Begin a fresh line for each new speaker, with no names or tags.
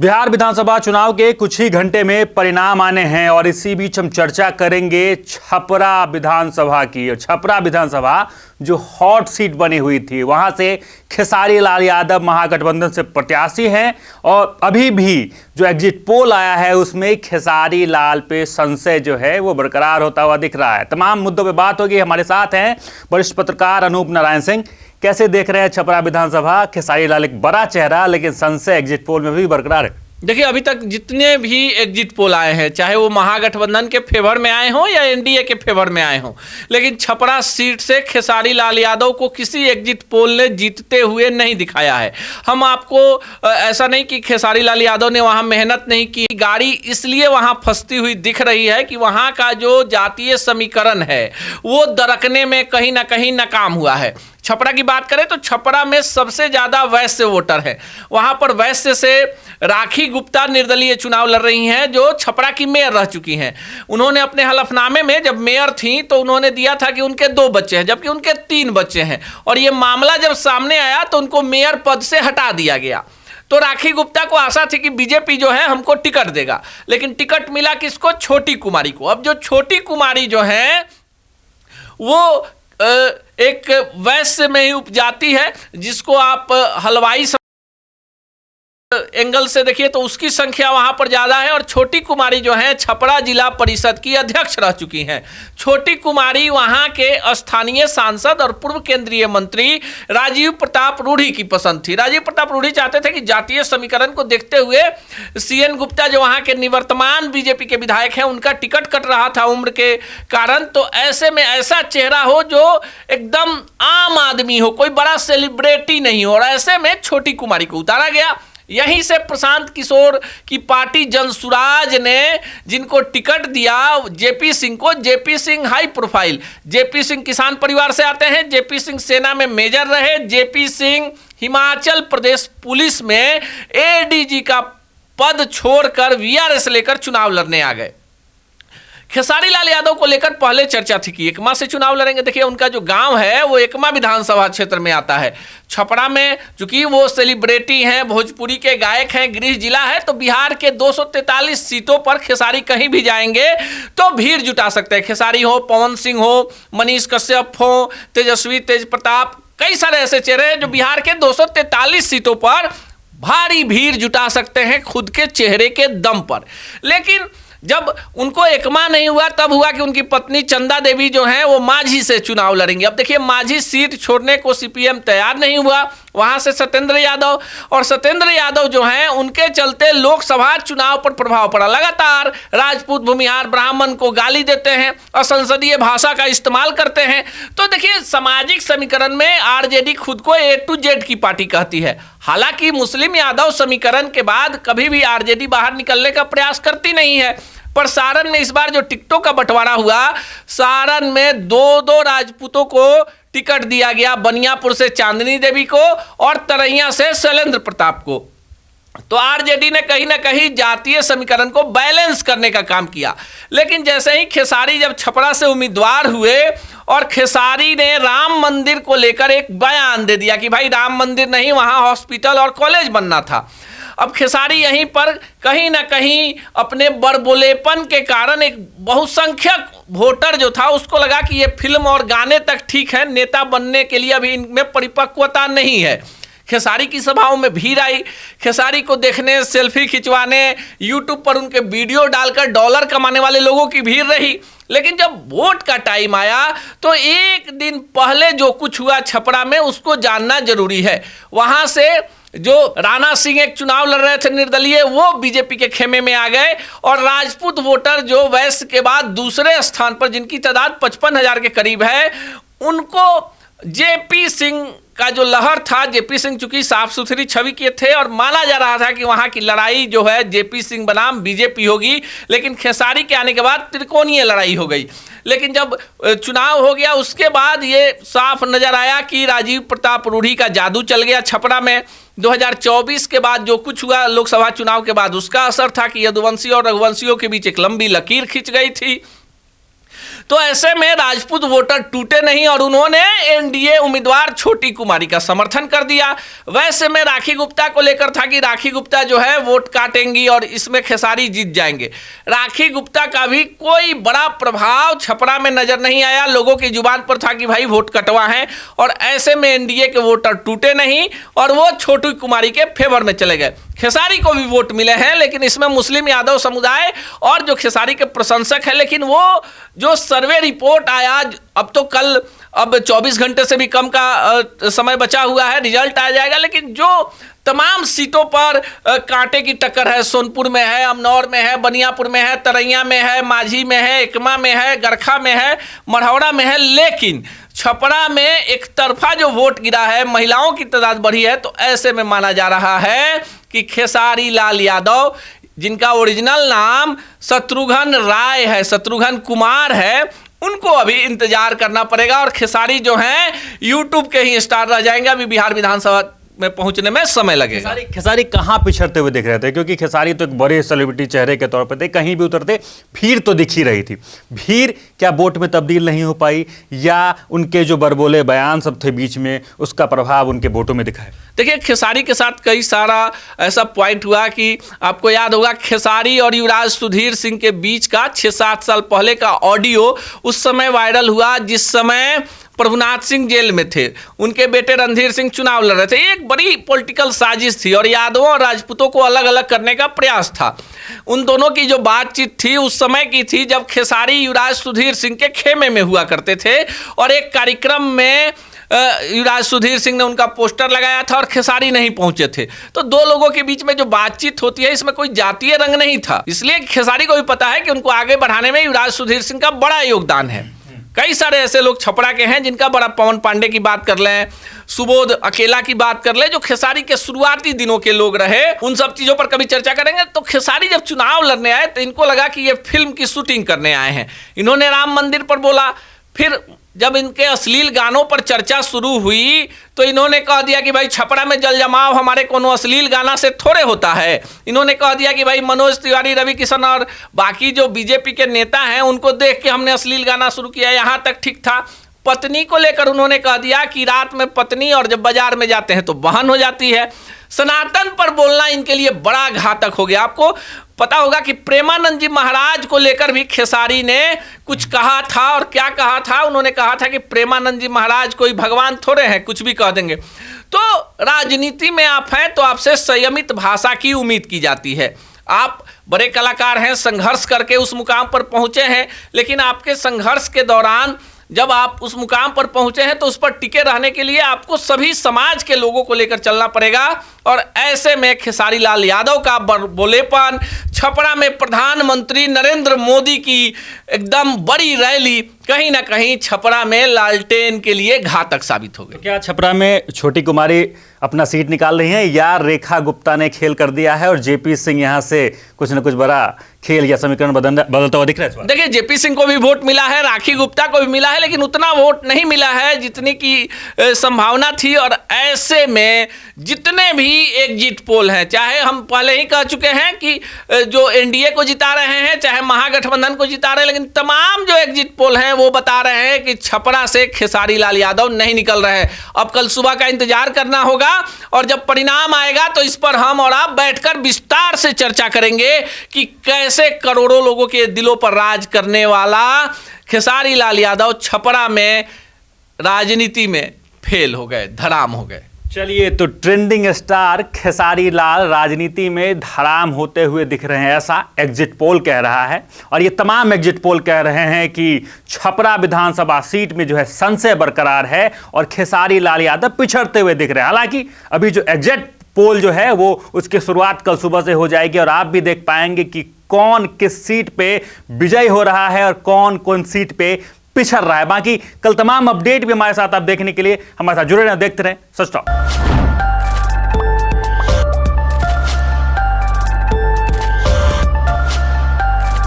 बिहार विधानसभा चुनाव के कुछ ही घंटे में परिणाम आने हैं और इसी बीच हम चर्चा करेंगे छपरा विधानसभा की। और छपरा विधानसभा जो हॉट सीट बनी हुई थी, वहां से खेसारी लाल यादव महागठबंधन से प्रत्याशी हैं और अभी भी जो एग्जिट पोल आया है उसमें खेसारी लाल पे संशय जो है वो बरकरार होता हुआ दिख रहा है। तमाम मुद्दों पे बात होगी। हमारे साथ हैं वरिष्ठ पत्रकार अनूप नारायण सिंह। कैसे देख रहे हैं छपरा विधानसभा? खेसारी लाल एक बड़ा चेहरा, लेकिन संशय एग्जिट पोल में भी बरकरार है।
देखिए, अभी तक जितने भी एग्जिट पोल आए हैं, चाहे वो महागठबंधन के फेवर में आए हों या एनडीए के फेवर में आए हों, लेकिन छपरा सीट से खेसारी लाल यादव को किसी एग्जिट पोल ने जीतते हुए नहीं दिखाया है। हम आपको ऐसा नहीं कि खेसारी लाल यादव ने वहां मेहनत नहीं की, गाड़ी इसलिए वहां फंसती हुई दिख रही है कि वहां का जो जातीय समीकरण है वो दरकने में कहीं ना कहीं नाकाम हुआ है। छपरा की बात करें तो छपरा में सबसे ज्यादा वैश्य वोटर है। वहां पर वैश्य से राखी गुप्ता निर्दलीय चुनाव लड़ रही हैं, जो छपरा की मेयर रह चुकी हैं। उन्होंने अपने हलफनामे में जब मेयर थी तो उन्होंने दिया था कि उनके 2 बच्चे हैं, जबकि उनके 3 बच्चे हैं। और ये मामला जब सामने आया तो उनको मेयर पद से हटा दिया गया। तो राखी गुप्ता को आशा थी कि बीजेपी जो है हमको टिकट देगा, लेकिन टिकट मिला किसको? छोटी कुमारी को। अब जो छोटी कुमारी जो है वो एक वैश्य में ही उपजाति है, जिसको आप हलवाई एंगल से देखिए तो उसकी संख्या वहां पर ज्यादा है। और छोटी कुमारी जो है छपरा जिला परिषद की अध्यक्ष रह चुकी हैं। छोटी कुमारी वहां के स्थानीय सांसद और पूर्व केंद्रीय मंत्री राजीव प्रताप रूढ़ी की पसंद थी। राजीव प्रताप रूढ़ी चाहते थे कि जातीय समीकरण को देखते हुए सीएन गुप्ता जो वहां के निवर्तमान बीजेपी के विधायक हैं, उनका टिकट कट रहा था उम्र के कारण। तो ऐसे में ऐसा चेहरा हो जो एकदम आम आदमी हो, कोई बड़ा सेलिब्रिटी नहीं हो, और ऐसे में छोटी कुमारी को उतारा गया। यहीं से प्रशांत किशोर की पार्टी जनसुराज ने जिनको टिकट दिया जेपी सिंह को, JP Singh high profile, JP Singh किसान परिवार से आते हैं, जेपी सिंह सेना में मेजर रहे, जेपी सिंह हिमाचल प्रदेश पुलिस में एडीजी का पद छोड़कर वीआरएस लेकर चुनाव लड़ने आ गए। खेसारी लाल यादव को लेकर पहले चर्चा थी कि एकमा से चुनाव लड़ेंगे। देखिए, उनका जो गांव है वो एकमा विधानसभा क्षेत्र में आता है। छपरा में चूंकि वो सेलिब्रिटी हैं, भोजपुरी के गायक हैं, गृह जिला है, तो बिहार के 243 सीटों पर खेसारी कहीं भी जाएंगे तो भीड़ जुटा सकते हैं। खेसारी हो, पवन सिंह हो, मनीष कश्यप हो, तेजस्वी तेज प्रताप, कई सारे ऐसे चेहरे हैं जो बिहार के 243 सीटों पर भारी भीड़ जुटा सकते हैं खुद के चेहरे के दम पर। लेकिन जब उनको एकमा नहीं हुआ, तब हुआ कि उनकी पत्नी चंदा देवी जो हैं वो माझी से चुनाव लड़ेंगे। अब देखिए, माझी सीट छोड़ने को सीपीएम तैयार नहीं हुआ। वहां से सत्येंद्र यादव, और सत्येंद्र यादव जो हैं उनके चलते लोकसभा चुनाव पर प्रभाव पड़ा। लगातार राजपूत, भूमिहार, ब्राह्मण को गाली देते हैं, असंसदीय भाषा का इस्तेमाल करते हैं। तो देखिए, सामाजिक समीकरण में आरजेडी खुद को A to Z की पार्टी कहती है। हालांकि मुस्लिम यादव समीकरण के बाद कभी भी आरजेडी बाहर निकलने का प्रयास करती नहीं है। पर सारण में इस बार जो टिकटों का बंटवारा हुआ, सारण में 2 राजपूतों को टिकट दिया गया, बनियापुर से चांदनी देवी को और तरैया से शैलेंद्र प्रताप को। तो आरजेडी ने कहीं ना कहीं जातीय समीकरण को बैलेंस करने का काम किया। लेकिन जैसे ही खेसारी जब छपरा से उम्मीदवार हुए और खेसारी ने राम मंदिर को लेकर एक बयान दे दिया कि भाई राम मंदिर नहीं, वहां हॉस्पिटल और कॉलेज बनना था। अब खेसारी यहीं पर कहीं ना कहीं अपने बड़बोलेपन के कारण एक बहुसंख्यक वोटर जो था उसको लगा कि ये फिल्म और गाने तक ठीक है, नेता बनने के लिए अभी इनमें परिपक्वता नहीं है। खेसारी की सभाओं में भीड़ आई, खेसारी को देखने, सेल्फी खिंचवाने, यूट्यूब पर उनके वीडियो डालकर डॉलर कमाने वाले लोगों की भीड़ रही। लेकिन जब वोट का टाइम आया तो एक दिन पहले जो कुछ हुआ छपरा में उसको जानना जरूरी है। वहां से जो राणा सिंह एक चुनाव लड़ रहे थे निर्दलीय, वो बीजेपी के खेमे में आ गए। और राजपूत वोटर जो वैश्य के बाद दूसरे स्थान पर, जिनकी तादाद 55,000 के करीब है, उनको जेपी सिंह का जो लहर था, जेपी सिंह चूंकि साफ सुथरी छवि के थे और माना जा रहा था कि वहां की लड़ाई जो है जेपी सिंह बनाम बीजेपी होगी, लेकिन खेसारी के आने के बाद त्रिकोणीय लड़ाई हो गई। लेकिन जब चुनाव हो गया उसके बाद ये साफ नजर आया कि राजीव प्रताप रूढ़ी का जादू चल गया छपरा में। 2024 के बाद जो कुछ हुआ लोकसभा चुनाव के बाद, उसका असर था कि यदुवंशी और रघुवंशियों के बीच एक लंबी लकीर खिंच गई थी। तो ऐसे में राजपूत वोटर टूटे नहीं और उन्होंने एनडीए उम्मीदवार छोटी कुमारी का समर्थन कर दिया। वैसे में राखी गुप्ता को लेकर था कि राखी गुप्ता जो है वोट काटेंगी और इसमें खेसारी जीत जाएंगे। राखी गुप्ता का भी कोई बड़ा प्रभाव छपरा में नजर नहीं आया। लोगों की जुबान पर था कि भाई वोट कटवा है, और ऐसे में एनडीए के वोटर टूटे नहीं और वो छोटी कुमारी के फेवर में चले गए। खेसारी को भी वोट मिले हैं, लेकिन इसमें मुस्लिम यादव समुदाय और जो खेसारी के प्रशंसक है, लेकिन वो जो सर्वे रिपोर्ट आया अब 24 घंटे से भी कम का समय बचा हुआ है, रिजल्ट आ जाएगा, लेकिन जो तमाम सीटों पर कांटे की टक्कर है, सोनपुर में है, अमनौर में है, बनियापुर में है, तरैया में है, माझी में है, एकमा में है, गरखा में है, मढ़ौरा में है, लेकिन छपरा में एक तरफा जो वोट गिरा है, महिलाओं की तादाद बढ़ी है। तो ऐसे में माना जा रहा है कि खेसारी लाल यादव, जिनका ओरिजिनल नाम शत्रुघ्न राय है, शत्रुघ्न कुमार है, उनको अभी इंतजार करना पड़ेगा और खेसारी जो हैं यूट्यूब के ही स्टार रह जाएंगे। अभी बिहार विधानसभा में पहुंचने में समय लगेगा।
खेसारी कहाँ पिछड़ते हुए दिख रहे थे? क्योंकि खेसारी तो एक बड़े सेलिब्रिटी चेहरे के तौर पर थे, कहीं भी उतरते भीड़ तो दिख ही रही थी। भीड़ क्या वोट में तब्दील नहीं हो पाई, या उनके जो बरबोले बयान सब थे बीच में, उसका प्रभाव उनके वोटों में दिखा है?
देखिए, खेसारी के साथ कई सारा ऐसा पॉइंट हुआ कि आपको याद होगा खेसारी और युवराज सुधीर सिंह के बीच का 6-7 साल पहले का ऑडियो उस समय वायरल हुआ, जिस समय प्रभुनाथ सिंह जेल में थे, उनके बेटे रणधीर सिंह चुनाव लड़ रहे थे। एक बड़ी पॉलिटिकल साजिश थी और यादवों और राजपूतों को अलग अलग करने का प्रयास था। उन दोनों की जो बातचीत थी उस समय की थी जब खेसारी युवराज सुधीर सिंह के खेमे में हुआ करते थे, और एक कार्यक्रम में युवराज सुधीर सिंह ने उनका पोस्टर लगाया था और खेसारी नहीं पहुंचे थे। तो दो लोगों के बीच में जो बातचीत होती है, इसमें कोई जातीय रंग नहीं था, इसलिए खेसारी को भी पता है कि उनको आगे बढ़ाने में युवराज सुधीर सिंह का बड़ा योगदान है। कई सारे ऐसे लोग छपरा के हैं जिनका बड़ा, पवन पांडे की बात कर लें, सुबोध अकेला की बात कर ले, जो खेसारी के शुरुआती दिनों के लोग रहे, उन सब चीजों पर कभी चर्चा करेंगे। तो खेसारी जब चुनाव लड़ने आए तो इनको लगा कि ये फिल्म की शूटिंग करने आए हैं। इन्होंने राम मंदिर पर बोला, फिर जब इनके अश्लील गानों पर चर्चा शुरू हुई तो इन्होंने कह दिया कि भाई छपरा में जल जमाव हमारे कोनो अश्लील गाना से थोड़े होता है। इन्होंने कह दिया कि भाई मनोज तिवारी, रवि किशन और बाकी जो बीजेपी के नेता हैं उनको देख के हमने अश्लील गाना शुरू किया। यहाँ तक ठीक था। पत्नी को लेकर उन्होंने कह दिया कि रात में पत्नी और जब बाजार में जाते हैं तो बहन हो जाती है। सनातन पर बोलना इनके लिए बड़ा घातक हो गया। आपको पता होगा कि प्रेमानंद जी महाराज को लेकर भी खेसारी ने कुछ कहा था, और क्या कहा था? उन्होंने कहा था कि प्रेमानंद जी महाराज कोई भगवान थोड़े हैं, कुछ भी कह देंगे। तो राजनीति में आप हैं तो आपसे संयमित भाषा की उम्मीद की जाती है। आप बड़े कलाकार हैं, संघर्ष करके उस मुकाम पर पहुंचे हैं, लेकिन आपके संघर्ष के दौरान जब आप उस मुकाम पर पहुंचे हैं तो उस पर टिके रहने के लिए आपको सभी समाज के लोगों को लेकर चलना पड़ेगा। और ऐसे में खेसारी लाल यादव का बोलेपन, छपरा में प्रधानमंत्री नरेंद्र मोदी की एकदम बड़ी रैली कहीं ना कहीं छपरा में लालटेन के लिए घातक साबित हो गई।
तो क्या छपरा में छोटी कुमारी अपना सीट निकाल रही हैं, या रेखा गुप्ता ने खेल कर दिया है और जेपी सिंह यहां से कुछ न कुछ बड़ा खेल या समीकरण बदलता हुआ दिख रहा है? देखिए,
जेपी सिंह को भी वोट मिला है, राखी गुप्ता को भी मिला है, लेकिन उतना वोट नहीं मिला है जितनी की संभावना थी। और ऐसे में जितने भी एग्जिट पोल हैं, चाहे हम पहले ही कह चुके हैं कि जो एनडीए को जिता रहे हैं, चाहे महागठबंधन को जिता रहे हैं, लेकिन तमाम जो एग्जिट पोल हैं वो बता रहे हैं कि छपरा से खेसारी लाल यादव नहीं निकल रहे हैं। अब कल सुबह का इंतजार करना होगा, और जब परिणाम आएगा तो इस पर हम और आप बैठकर विस्तार से चर्चा करेंगे कि कैसे करोड़ों लोगों के दिलों पर राज करने वाला खेसारी लाल यादव छपरा में राजनीति में फेल हो गए, धराम हो गए।
चलिए, तो ट्रेंडिंग स्टार खेसारी लाल राजनीति में धराम होते हुए दिख रहे हैं, ऐसा एग्जिट पोल कह रहा है। और ये तमाम एग्जिट पोल कह रहे हैं कि छपरा विधानसभा सीट में जो है संशय बरकरार है और खेसारी लाल यादव पिछड़ते हुए दिख रहे हैं। हालांकि अभी जो एग्जिट पोल जो है वो उसकी शुरुआत कल सुबह से हो जाएगी, और आप भी देख पाएंगे कि कौन किस सीट पे विजयी हो रहा है और कौन कौन सीट पे पिछड़ रहा है। बाकी कल तमाम अपडेट भी हमारे साथ आप देखने के लिए हमारे साथ जुड़े रहें, देखते रहें सच टॉक।